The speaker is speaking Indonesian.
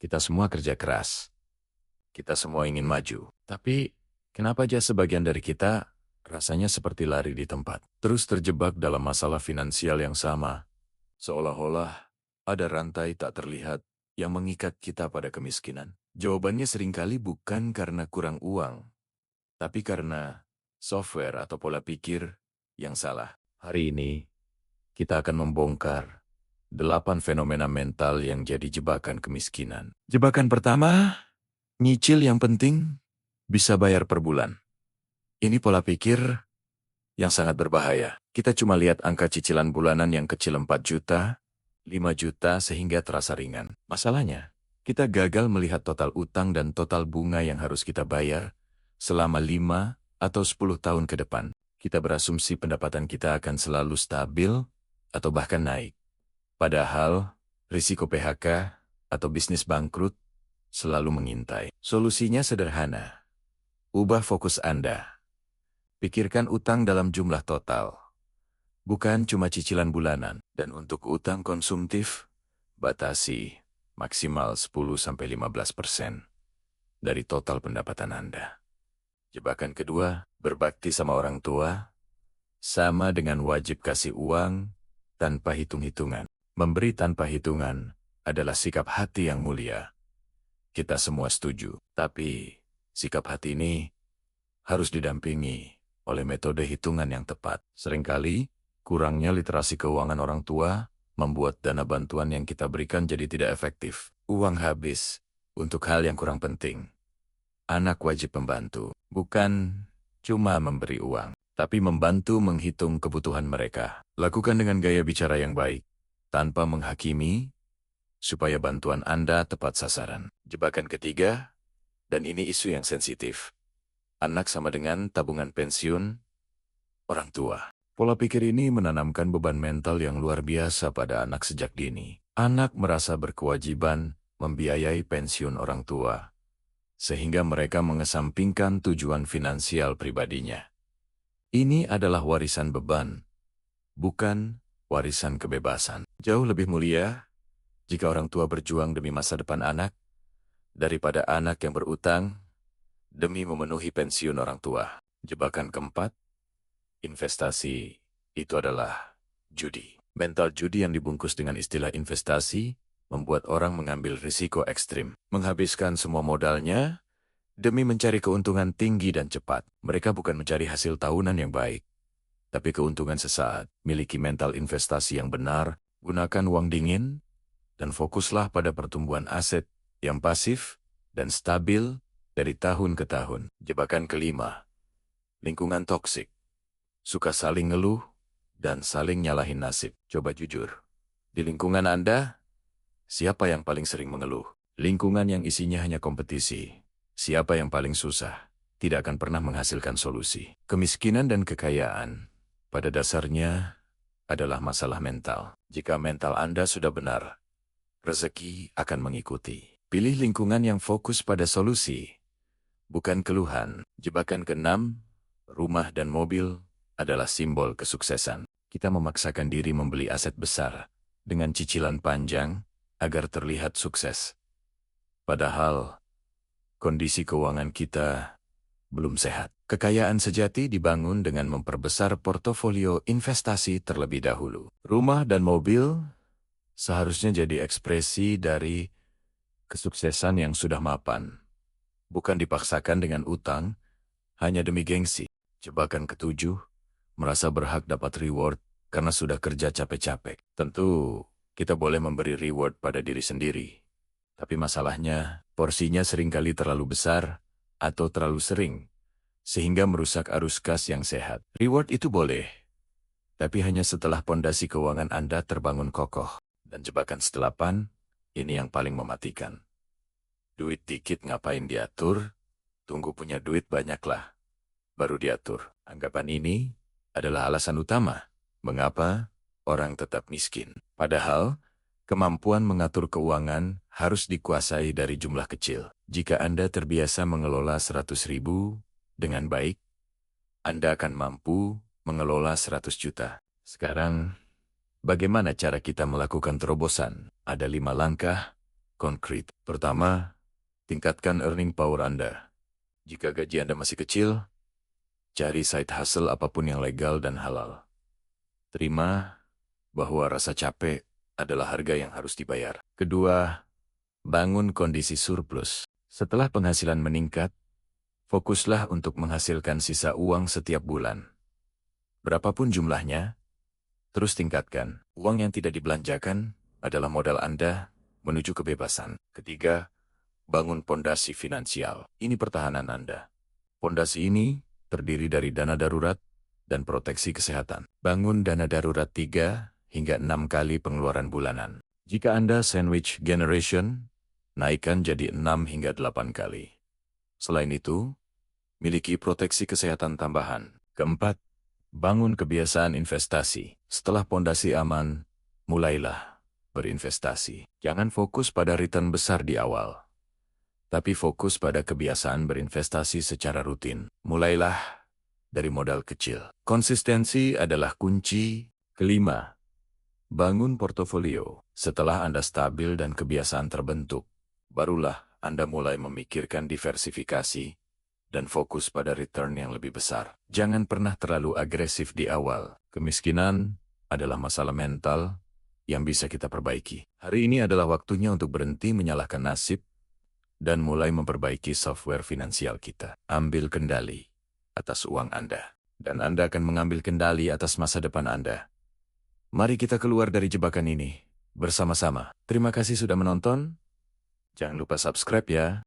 Kita semua kerja keras. Kita semua ingin maju. Tapi, kenapa aja sebagian dari kita rasanya seperti lari di tempat? Terus terjebak dalam masalah finansial yang sama. Seolah-olah ada rantai tak terlihat yang mengikat kita pada kemiskinan. Jawabannya seringkali bukan karena kurang uang, tapi karena software atau pola pikir yang salah. Hari ini, kita akan membongkar 8 fenomena mental yang jadi jebakan kemiskinan. Jebakan pertama, nyicil yang penting bisa bayar per bulan. Ini pola pikir yang sangat berbahaya. Kita cuma lihat angka cicilan bulanan yang kecil 4 juta, 5 juta sehingga terasa ringan. Masalahnya, kita gagal melihat total utang dan total bunga yang harus kita bayar selama 5 atau 10 tahun ke depan. Kita berasumsi pendapatan kita akan selalu stabil atau bahkan naik. Padahal, risiko PHK atau bisnis bangkrut selalu mengintai. Solusinya sederhana. Ubah fokus Anda. Pikirkan utang dalam jumlah total. Bukan cuma cicilan bulanan. Dan untuk utang konsumtif, batasi maksimal 10-15% dari total pendapatan Anda. Jebakan kedua, berbakti sama orang tua, sama dengan wajib kasih uang tanpa hitung-hitungan. Memberi tanpa hitungan adalah sikap hati yang mulia. Kita semua setuju, tapi sikap hati ini harus didampingi oleh metode hitungan yang tepat. Seringkali, kurangnya literasi keuangan orang tua membuat dana bantuan yang kita berikan jadi tidak efektif. Uang habis untuk hal yang kurang penting. Anak wajib membantu, bukan cuma memberi uang, tapi membantu menghitung kebutuhan mereka. Lakukan dengan gaya bicara yang baik, tanpa menghakimi, supaya bantuan Anda tepat sasaran. Jebakan ketiga, dan ini isu yang sensitif. Anak sama dengan tabungan pensiun orang tua. Pola pikir ini menanamkan beban mental yang luar biasa pada anak sejak dini. Anak merasa berkewajiban membiayai pensiun orang tua, sehingga mereka mengesampingkan tujuan finansial pribadinya. Ini adalah warisan beban, bukan warisan kebebasan. Jauh lebih mulia jika orang tua berjuang demi masa depan anak, daripada anak yang berutang demi memenuhi pensiun orang tua. Jebakan keempat, investasi itu adalah judi. Mental judi yang dibungkus dengan istilah investasi membuat orang mengambil risiko ekstrim, menghabiskan semua modalnya demi mencari keuntungan tinggi dan cepat. Mereka bukan mencari hasil tahunan yang baik, tapi keuntungan sesaat. Miliki mental investasi yang benar, gunakan uang dingin, dan fokuslah pada pertumbuhan aset yang pasif dan stabil dari tahun ke tahun. Jebakan kelima, lingkungan toksik. Suka saling ngeluh dan saling nyalahin nasib. Coba jujur. Di lingkungan Anda, siapa yang paling sering mengeluh? Lingkungan yang isinya hanya kompetisi. Siapa yang paling susah? Tidak akan pernah menghasilkan solusi. Kemiskinan dan kekayaan pada dasarnya adalah masalah mental. Jika mental Anda sudah benar, rezeki akan mengikuti. Pilih lingkungan yang fokus pada solusi, bukan keluhan. Jebakan keenam, rumah dan mobil adalah simbol kesuksesan. Kita memaksakan diri membeli aset besar dengan cicilan panjang agar terlihat sukses. Padahal, kondisi keuangan kita belum sehat. Kekayaan sejati dibangun dengan memperbesar portofolio investasi terlebih dahulu. Rumah dan mobil seharusnya jadi ekspresi dari kesuksesan yang sudah mapan, bukan dipaksakan dengan utang hanya demi gengsi. Jebakan ketujuh, merasa berhak dapat reward karena sudah kerja capek-capek. Tentu, kita boleh memberi reward pada diri sendiri. Tapi masalahnya, porsinya seringkali terlalu besar atau terlalu sering, sehingga merusak arus kas yang sehat. Reward itu boleh, tapi hanya setelah pondasi keuangan Anda terbangun kokoh. Dan jebakan sedelapan, ini yang paling mematikan. Duit dikit ngapain diatur? Tunggu punya duit banyaklah, baru diatur. Anggapan ini adalah alasan utama mengapa orang tetap miskin. Padahal, kemampuan mengatur keuangan harus dikuasai dari jumlah kecil. Jika Anda terbiasa mengelola 100.000 dengan baik, Anda akan mampu mengelola 100 juta. Sekarang, bagaimana cara kita melakukan terobosan? Ada 5 langkah konkret. Pertama, tingkatkan earning power Anda. Jika gaji Anda masih kecil, cari side hustle apapun yang legal dan halal. Terima bahwa rasa capek adalah harga yang harus dibayar. Kedua, bangun kondisi surplus. Setelah penghasilan meningkat, fokuslah untuk menghasilkan sisa uang setiap bulan. Berapapun jumlahnya, terus tingkatkan. Uang yang tidak dibelanjakan adalah modal Anda menuju kebebasan. Ketiga, bangun pondasi finansial. Ini pertahanan Anda. Pondasi ini terdiri dari dana darurat dan proteksi kesehatan. Bangun dana darurat 3 hingga 6 kali pengeluaran bulanan. Jika Anda sandwich generation, naikkan jadi 6 hingga 8 kali. Selain itu, miliki proteksi kesehatan tambahan. Keempat, bangun kebiasaan investasi. Setelah pondasi aman, mulailah berinvestasi. Jangan fokus pada return besar di awal, tapi fokus pada kebiasaan berinvestasi secara rutin. Mulailah dari modal kecil. Konsistensi adalah kunci. Kelima, bangun portofolio. Setelah Anda stabil dan kebiasaan terbentuk, barulah Anda mulai memikirkan diversifikasi dan fokus pada return yang lebih besar. Jangan pernah terlalu agresif di awal. Kemiskinan adalah masalah mental yang bisa kita perbaiki. Hari ini adalah waktunya untuk berhenti menyalahkan nasib dan mulai memperbaiki software finansial kita. Ambil kendali atas uang Anda, dan Anda akan mengambil kendali atas masa depan Anda. Mari kita keluar dari jebakan ini bersama-sama. Terima kasih sudah menonton. Jangan lupa subscribe ya.